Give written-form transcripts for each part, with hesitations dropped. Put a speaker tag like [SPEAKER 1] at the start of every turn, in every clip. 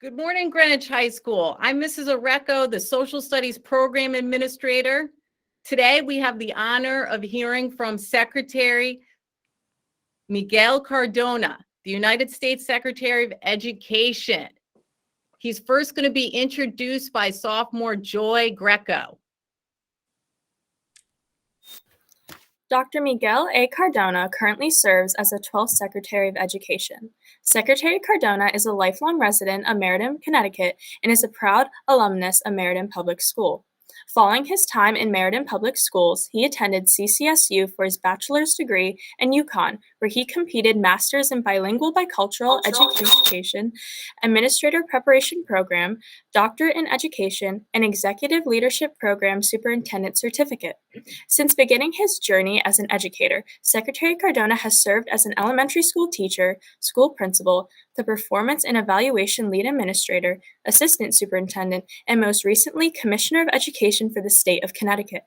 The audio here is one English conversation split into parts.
[SPEAKER 1] Good morning, Greenwich High School. I'm Mrs. Oreco, the Social Studies Program Administrator. Today, we have the honor of hearing from Secretary Miguel Cardona, the United States Secretary of Education. He's first going to be introduced by sophomore Joy Greco.
[SPEAKER 2] Dr. Miguel A. Cardona currently serves as the 12th Secretary of Education. Secretary Cardona is a lifelong resident of Meriden, Connecticut, and is a proud alumnus of Meriden Public School. Following his time in Meriden Public Schools, he attended CCSU for his bachelor's degree in UConn, where he completed Master's in Bilingual Bicultural Education, Administrator Preparation Program, Doctorate in Education, and Executive Leadership Program Superintendent Certificate. Since beginning his journey as an educator, Secretary Cardona has served as an elementary school teacher, school principal, the Performance and Evaluation Lead Administrator, Assistant Superintendent, and most recently, Commissioner of Education for the state of Connecticut.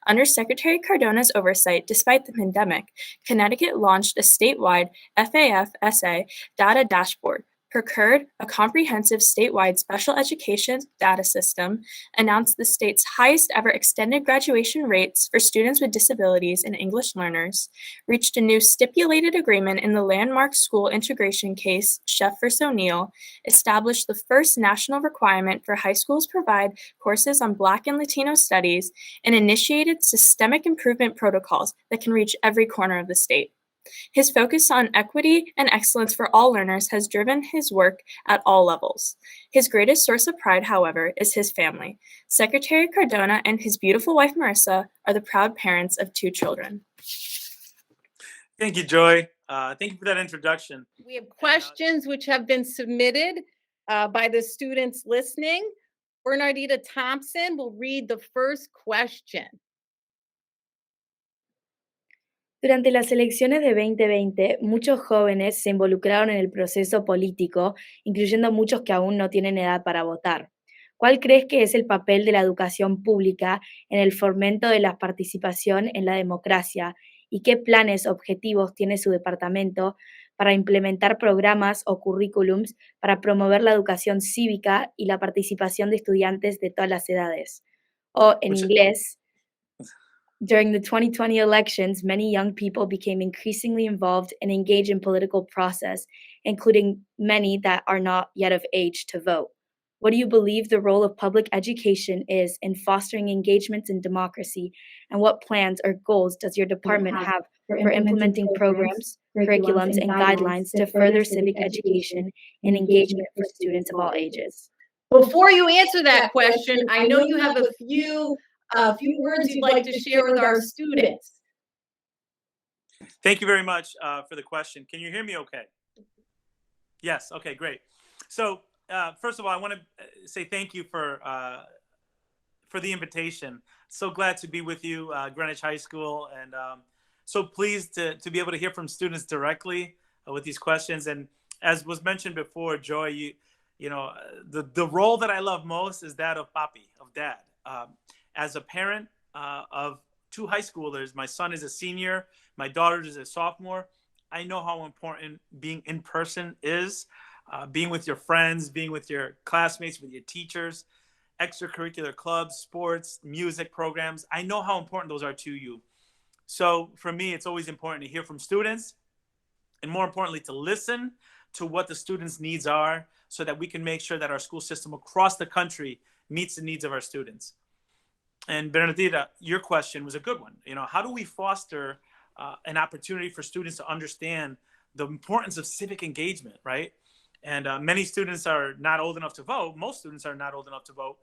[SPEAKER 2] Under Secretary Cardona's oversight, despite the pandemic, Connecticut launched a statewide FAFSA data dashboard, procured a comprehensive statewide special education data system, announced the state's highest ever extended graduation rates for students with disabilities and English learners, reached a new stipulated agreement in the landmark school integration case, Sheff v. O'Neill, established the first national requirement for high schools provide courses on Black and Latino studies, and initiated systemic improvement protocols that can reach every corner of the state. His focus on equity and excellence for all learners has driven his work at all levels. His greatest source of pride, however, is his family. Secretary Cardona and his beautiful wife, Marissa, are the proud parents of 2 children.
[SPEAKER 3] Thank you, Joy. Thank you for that introduction.
[SPEAKER 1] We have questions which have been submitted by the students listening. Bernardita Thompson will read the first question.
[SPEAKER 4] Durante las elecciones de 2020, muchos jóvenes se involucraron en el proceso político, incluyendo muchos que aún no tienen edad para votar. ¿Cuál crees que es el papel de la educación pública en el fomento de la participación en la democracia y qué planes objetivos tiene su departamento para implementar programas o currículums para promover la educación cívica y la participación de estudiantes de todas las edades? O en inglés, during the 2020 elections, many young people became increasingly involved and engaged in political process, including many that are not yet of age to vote. What do you believe the role of public education is in fostering engagement in democracy, and what plans or goals does your department have for implementing programs, curriculums, and guidelines to further civic education and engagement for students of all ages?
[SPEAKER 1] Before you answer that question, I know you have a few words you'd like to share with our students.
[SPEAKER 3] Thank you very much for the question. Can you hear me okay? Yes, okay, great. So first of all, I want to say thank you for the invitation. So glad to be with you, Greenwich High School, and so pleased to be able to hear from students directly with these questions. And as was mentioned before, Joy, you know, the role that I love most is that of papi, of dad. As a parent of 2 high schoolers, my son is a senior, my daughter is a sophomore. I know how important being in person is, being with your friends, being with your classmates, with your teachers, extracurricular clubs, sports, music programs. I know how important those are to you. So for me, it's always important to hear from students, and more importantly, to listen to what the students' needs are so that we can make sure that our school system across the country meets the needs of our students. And Bernardita, your question was a good one. You know, how do we foster an opportunity for students to understand the importance of civic engagement, right? And many students are not old enough to vote. Most students are not old enough to vote.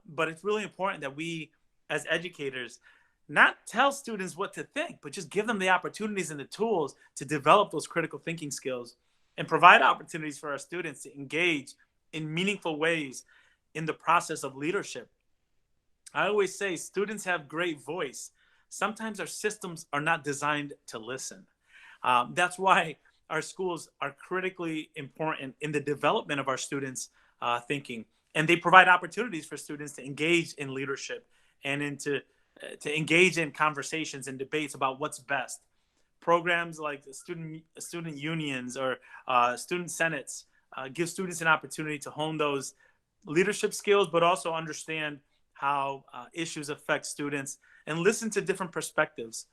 [SPEAKER 3] But it's really important that we, as educators, not tell students what to think, but just give them the opportunities and the tools to develop those critical thinking skills and provide opportunities for our students to engage in meaningful ways in the process of leadership. I always say students have great voice. Sometimes our systems are not designed to listen. That's why our schools are critically important in the development of our students' thinking. And they provide opportunities for students to engage in leadership and to engage in conversations and debates about what's best. Programs like student unions or student senates give students an opportunity to hone those leadership skills, but also understand how issues affect students and listen to different perspectives.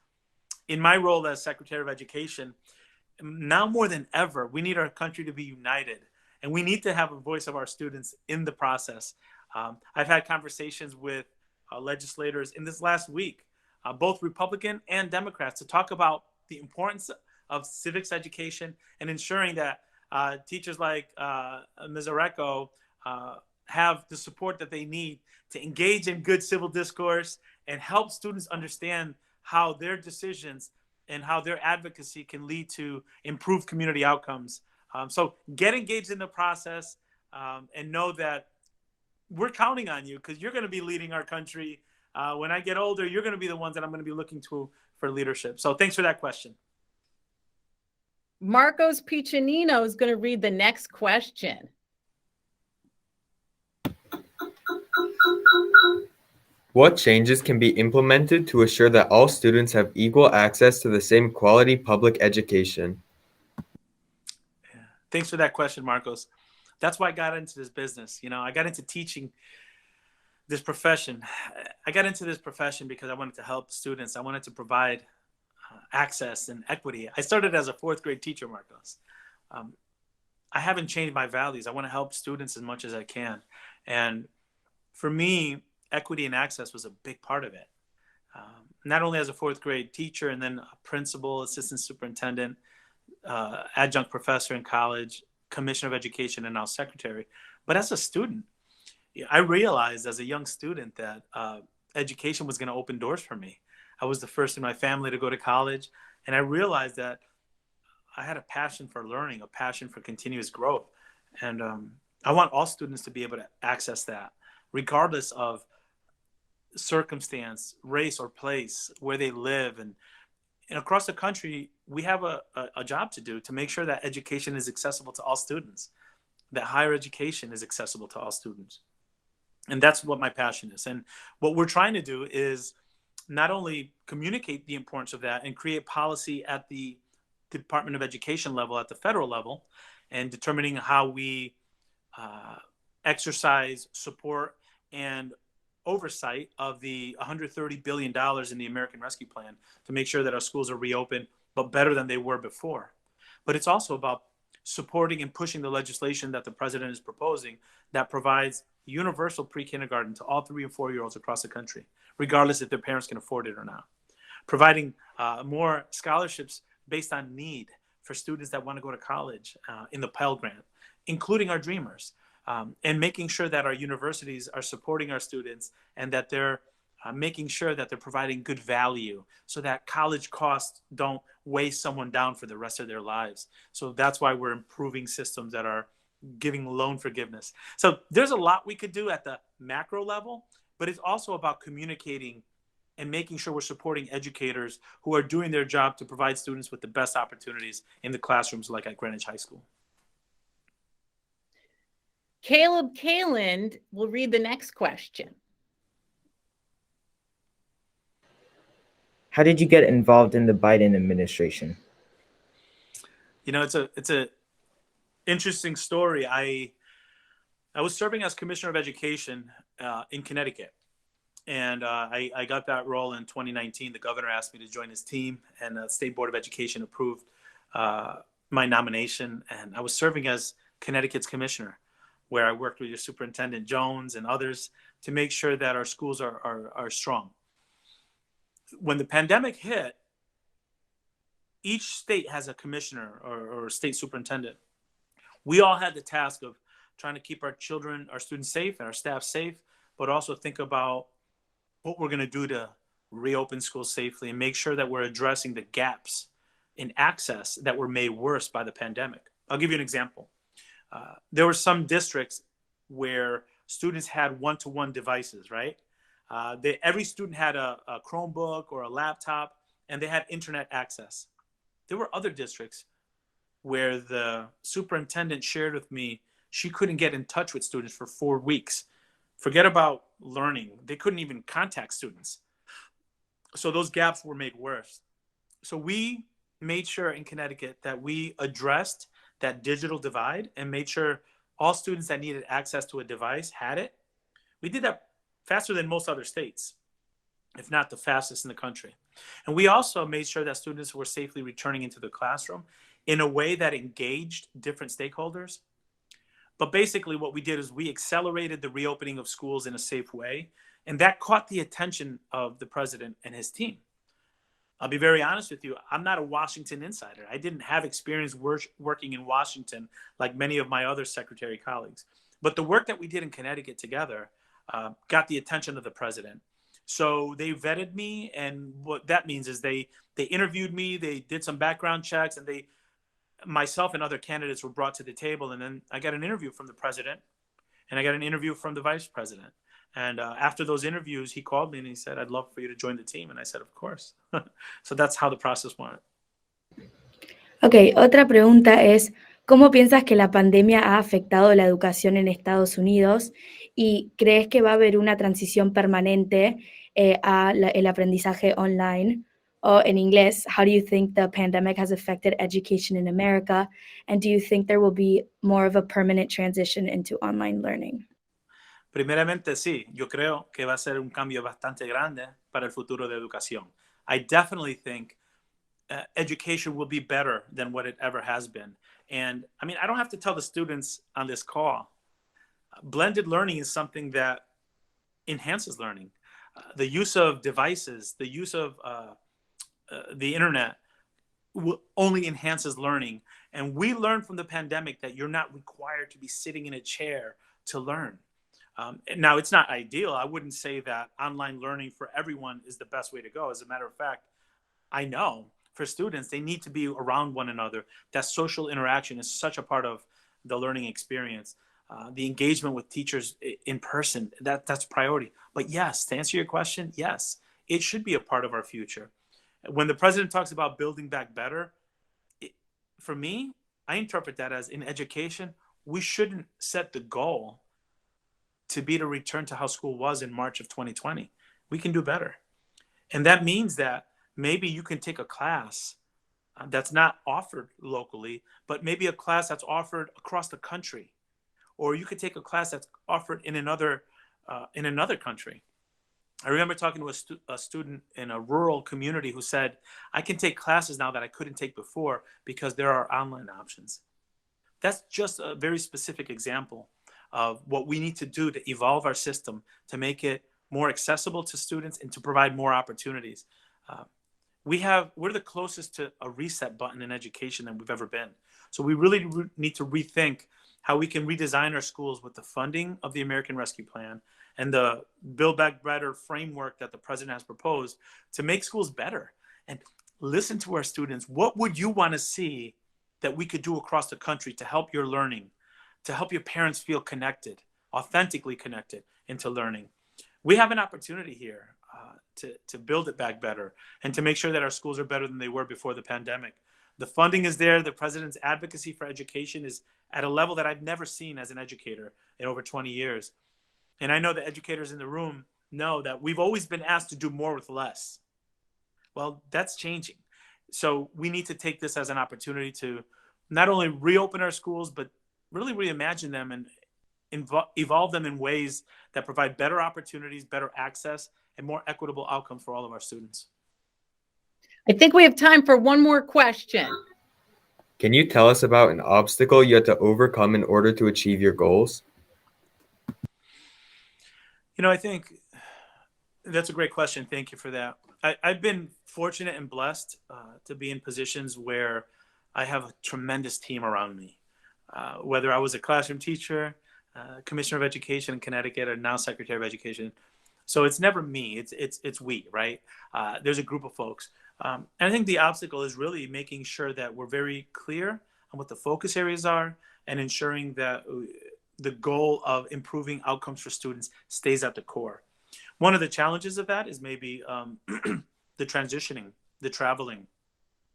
[SPEAKER 3] In my role as Secretary of Education, now more than ever, we need our country to be united, and we need to have a voice of our students in the process. I've had conversations with legislators in this last week, both Republican and Democrats, to talk about the importance of civics education and ensuring that teachers like Ms. Areco have the support that they need to engage in good civil discourse and help students understand how their decisions and how their advocacy can lead to improved community outcomes. So get engaged in the process and know that we're counting on you, because you're going to be leading our country. When I get older, you're going to be the ones that I'm going to be looking to for leadership. So thanks for that question.
[SPEAKER 1] Marcos Piccinino is going to read the next question.
[SPEAKER 5] What changes can be implemented to assure that all students have equal access to the same quality public education?
[SPEAKER 3] Yeah. Thanks for that question, Marcos. That's why I got into this business. I got into teaching this profession. I got into this profession because I wanted to help students. I wanted to provide access and equity. I started as a fourth grade teacher, Marcos. I haven't changed my values. I want to help students as much as I can. And for me, equity and access was a big part of it. Not only as a fourth grade teacher and then a principal, assistant superintendent, adjunct professor in college, commissioner of education, and now secretary, but as a student. I realized as a young student that education was going to open doors for me. I was the first in my family to go to college, and I realized that I had a passion for learning, a passion for continuous growth. And I want all students to be able to access that, regardless of circumstance, race, or place where they live. And across the country, we have a job to do to make sure that education is accessible to all students, that higher education is accessible to all students. And that's what my passion is. And what we're trying to do is not only communicate the importance of that and create policy at the Department of Education level, at the federal level, and determining how we exercise support and oversight of the $130 billion in the American Rescue Plan to make sure that our schools are reopened, but better than they were before. But it's also about supporting and pushing the legislation that the president is proposing that provides universal pre-kindergarten to all 3 and 4-year-olds across the country, regardless if their parents can afford it or not. Providing more scholarships based on need for students that want to go to college in the Pell Grant, including our Dreamers, and making sure that our universities are supporting our students and that they're making sure that they're providing good value so that college costs don't weigh someone down for the rest of their lives. So that's why we're improving systems that are giving loan forgiveness. So there's a lot we could do at the macro level, but it's also about communicating and making sure we're supporting educators who are doing their job to provide students with the best opportunities in the classrooms like at Greenwich High School.
[SPEAKER 1] Caleb Kaland will read the next question.
[SPEAKER 6] How did you get involved in the Biden administration?
[SPEAKER 3] It's a interesting story. I was serving as Commissioner of Education in Connecticut, and I got that role in 2019. The governor asked me to join his team, and the State Board of Education approved my nomination, and I was serving as Connecticut's commissioner, where I worked with your Superintendent Jones and others to make sure that our schools are strong. When the pandemic hit, each state has a commissioner or state superintendent. We all had the task of trying to keep our children, our students safe and our staff safe, but also think about what we're going to do to reopen schools safely and make sure that we're addressing the gaps in access that were made worse by the pandemic. I'll give you an example. There were some districts where students had one-to-one devices, right? Every student had a Chromebook or a laptop, and they had internet access. There were other districts where the superintendent shared with me she couldn't get in touch with students for 4 weeks. Forget about learning. They couldn't even contact students. So those gaps were made worse. So we made sure in Connecticut that we addressed that digital divide and made sure all students that needed access to a device had it. We did that faster than most other states, if not the fastest in the country. And we also made sure that students were safely returning into the classroom in a way that engaged different stakeholders. But basically what we did is we accelerated the reopening of schools in a safe way, and that caught the attention of the president and his team. I'll be very honest with you, I'm not a Washington insider. I didn't have experience working in Washington like many of my other secretary colleagues. But the work that we did in Connecticut together got the attention of the president. So they vetted me, and what that means is they interviewed me, they did some background checks, and myself and other candidates were brought to the table. And then I got an interview from the president, and I got an interview from the vice president. And after those interviews, he called me and he said, "I'd love for you to join the team." And I said, "Of course." So that's how the process went.
[SPEAKER 4] Ok, otra pregunta es, ¿cómo piensas que la pandemia ha afectado la educación en Estados Unidos? ¿Y crees que va a haber una transición permanente el aprendizaje online? O en inglés, how do you think the pandemic has affected education in America? And do you think there will be more of a permanent transition into online learning?
[SPEAKER 3] Primeramente, sí, yo creo que va a ser un cambio bastante grande para el futuro de educación. I definitely think education will be better than what it ever has been. And I mean, I don't have to tell the students on this call, blended learning is something that enhances learning. The use of devices, the use of the internet only enhances learning. And we learned from the pandemic that you're not required to be sitting in a chair to learn. Now, it's not ideal. I wouldn't say that online learning for everyone is the best way to go. As a matter of fact, I know for students, they need to be around one another. That social interaction is such a part of the learning experience. The engagement with teachers in person, that's priority. But yes, to answer your question, yes, it should be a part of our future. When the president talks about building back better, for me, I interpret that as in education, we shouldn't set the goal to be to return to how school was in March of 2020. We can do better. And that means that maybe you can take a class that's not offered locally, but maybe a class that's offered across the country. Or you could take a class that's offered in another country. I remember talking to a student in a rural community who said, "I can take classes now that I couldn't take before because there are online options." That's just a very specific example of what we need to do to evolve our system to make it more accessible to students and to provide more opportunities. We're the closest to a reset button in education than we've ever been. So we really need to rethink how we can redesign our schools with the funding of the American Rescue Plan and the Build Back Better framework that the president has proposed to make schools better. And listen to our students. What would you want to see that we could do across the country to help your learning, to help your parents feel connected, authentically connected into learning? We have an opportunity here to build it back better and to make sure that our schools are better than they were before the pandemic. The funding is there. The president's advocacy for education is at a level that I've never seen as an educator in over 20 years. And I know the educators in the room know that we've always been asked to do more with less. Well, that's changing. So we need to take this as an opportunity to not only reopen our schools, but really reimagine them and evolve them in ways that provide better opportunities, better access, and more equitable outcomes for all of our students.
[SPEAKER 1] I think we have time for one more question.
[SPEAKER 5] Can you tell us about an obstacle you had to overcome in order to achieve your goals?
[SPEAKER 3] You know, I think that's a great question. Thank you for that. I've been fortunate and blessed to be in positions where I have a tremendous team around me. Whether I was a classroom teacher, commissioner of education in Connecticut, or now secretary of education. So it's never me, it's we, right? There's a group of folks. And I think the obstacle is really making sure that we're very clear on what the focus areas are and ensuring that the goal of improving outcomes for students stays at the core. One of the challenges of that is maybe the transitioning, the traveling,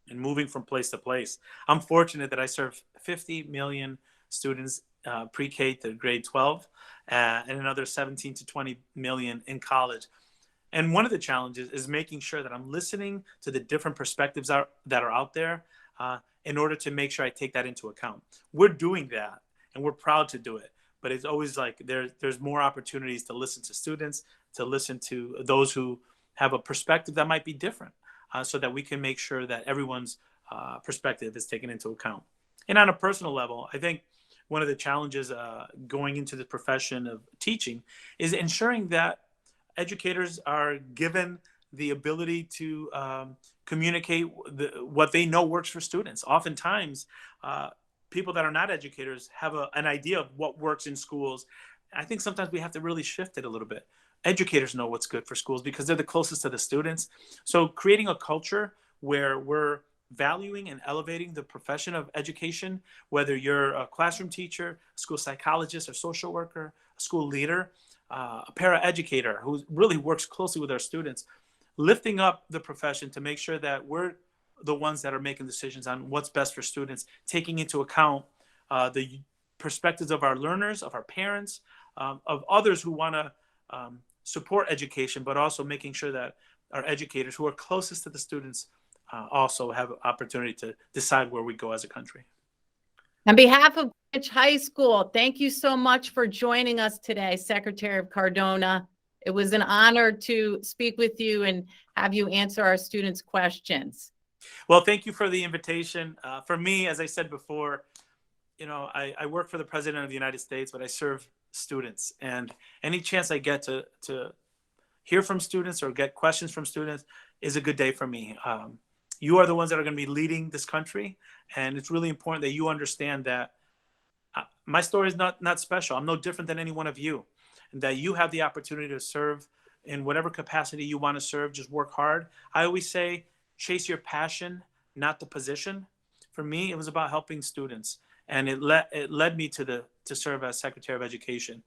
[SPEAKER 3] and moving from place to place. I'm fortunate that I serve 50 million students pre-K to grade 12 and another 17 to 20 million in college. And one of the challenges is making sure that I'm listening to the different perspectives that are out there in order to make sure I take that into account. We're doing that, and we're proud to do it. But it's always like there's more opportunities to listen to students, to listen to those who have a perspective that might be different, so that we can make sure that everyone's perspective is taken into account. And on a personal level, I think one of the challenges going into the profession of teaching is ensuring that educators are given the ability to communicate what they know works for students. Oftentimes, people that are not educators have an idea of what works in schools. I think sometimes we have to really shift it a little bit. Educators know what's good for schools because they're the closest to the students. So creating a culture where we're valuing and elevating the profession of education, whether you're a classroom teacher, a school psychologist or social worker, a school leader, a paraeducator who really works closely with our students, lifting up the profession to make sure that we're the ones that are making decisions on what's best for students, taking into account the perspectives of our learners, of our parents, of others who want to support education, but also making sure that our educators who are closest to the students also have an opportunity to decide where we go as a country.
[SPEAKER 1] On behalf of Greenwich High School, thank you so much for joining us today, Secretary of Cardona. It was an honor to speak with you and have you answer our students' questions.
[SPEAKER 3] Well, thank you for the invitation. For me, as I said before, you know, I work for the President of the United States, but I serve students. And any chance I get to hear from students or get questions from students is a good day for me. You are the ones that are going to be leading this country. And it's really important that you understand that my story is not special. I'm no different than any one of you. And that you have the opportunity to serve in whatever capacity you want to serve. Just work hard. I always say, chase your passion, not the position. For me, it was about helping students. And it led me to serve as Secretary of Education.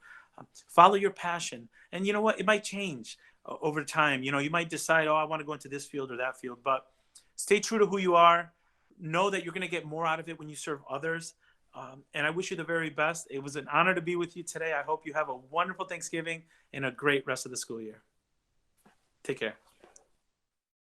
[SPEAKER 3] Follow your passion. And you know what? It might change over time. You know, you might decide, oh, I want to go into this field or that field. But stay true to who you are. Know that you're going to get more out of it when you serve others. And I wish you the very best. It was an honor to be with you today. I hope you have a wonderful Thanksgiving and a great rest of the school year. Take care.